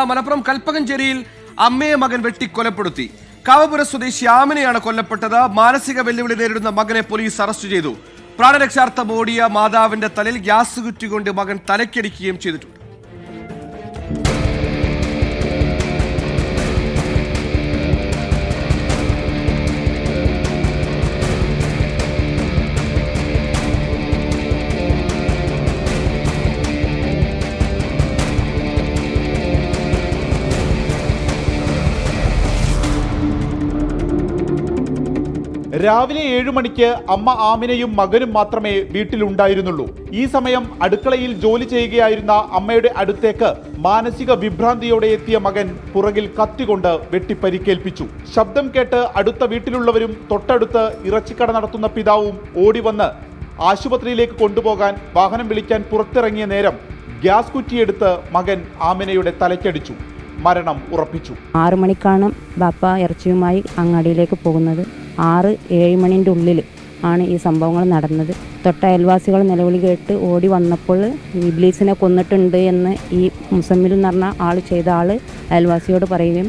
മലപ്പുറം കൽപ്പകഞ്ചേരിയിൽ അമ്മയെ മകൻ വെട്ടിക്കൊലപ്പെടുത്തി. കാവപുര സ്വദേശി ആമിനെയാണ് കൊല്ലപ്പെട്ടത്. മാനസിക വെല്ലുവിളി നേരിടുന്ന മകനെ പോലീസ് അറസ്റ്റ് ചെയ്തു. പ്രാണരക്ഷാർത്ഥം ഓടിയ മാതാവിന്റെ തലയിൽ ഗ്യാസ് കുറ്റികൊണ്ട് മകൻ തലയ്ക്കടിക്കുകയും ചെയ്തിട്ടുണ്ട്. രാവിലെ 7 മണിക്ക് അമ്മ ആമിനയും മകനും മാത്രമേ വീട്ടിലുണ്ടായിരുന്നുള്ളൂ. ഈ സമയം അടുക്കളയിൽ ജോലി ചെയ്യുകയായിരുന്ന അമ്മയുടെ അടുത്തേക്ക് മാനസിക വിഭ്രാന്തിയോടെ എത്തിയ മകൻ പുറകിൽ കത്തികൊണ്ട് വെട്ടിപ്പരിക്കേൽപ്പിച്ചു. ശബ്ദം കേട്ട് അടുത്ത വീട്ടിലുള്ളവരും തൊട്ടടുത്ത് ഇറച്ചിക്കട നടത്തുന്ന പിതാവും ഓടി വന്ന് ആശുപത്രിയിലേക്ക് കൊണ്ടുപോകാൻ വാഹനം വിളിക്കാൻ പുറത്തിറങ്ങിയ നേരം ഗ്യാസ് കുറ്റിയെടുത്ത് മകൻ ആമിനയുടെ തലയ്ക്കടിച്ചു. മരണം ഉറപ്പിച്ചു. 6 മണിക്കാണ് ബാപ്പ ഇറച്ചിയുമായി അങ്ങാടിയിലേക്ക് പോകുന്നത്. 6-7 മണിൻ്റെ ഉള്ളിൽ ആണ് ഈ സംഭവങ്ങൾ നടന്നത്. തൊട്ട അയൽവാസികൾ നിലവിളി കേട്ട് ഓടി വന്നപ്പോൾ ഇബ്ലീസിനെ കൊന്നിട്ടുണ്ട് എന്ന് ഈ മുസമ്മിൽ എന്ന് പറഞ്ഞ ആൾ ചെയ്ത ആൾ അയൽവാസിയോട് പറയുകയും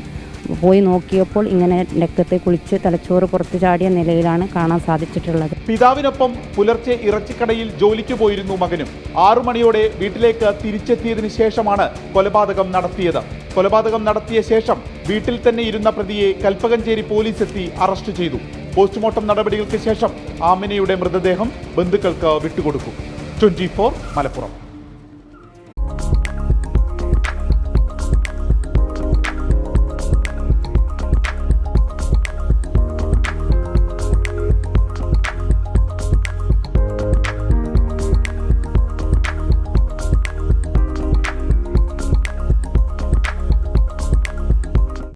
പോയി നോക്കിയപ്പോൾ ഇങ്ങനെ രക്തത്തെ കുളിച്ച് തലച്ചോറ് പുറത്തു ചാടിയ നിലയിലാണ് കാണാൻ സാധിച്ചിട്ടുള്ളത്. പിതാവിനൊപ്പം പുലർച്ചെ ഇറച്ചിക്കടയിൽ ജോലിക്ക് പോയിരുന്നു മകനും. 6 മണിയോടെ വീട്ടിലേക്ക് തിരിച്ചെത്തിയതിനു ശേഷമാണ് കൊലപാതകം നടത്തിയത്. കൊലപാതകം നടത്തിയ ശേഷം വീട്ടിൽ തന്നെ ഇരുന്ന പ്രതിയെ കൽപ്പകഞ്ചേരി പോലീസ് എത്തി അറസ്റ്റ് ചെയ്തു. പോസ്റ്റ്മോർട്ടം നടപടികൾക്ക് ശേഷം ആമിനയുടെ മൃതദേഹം ബന്ധുക്കൾക്ക് വിട്ടുകൊടുക്കും. 24 മലപ്പുറം.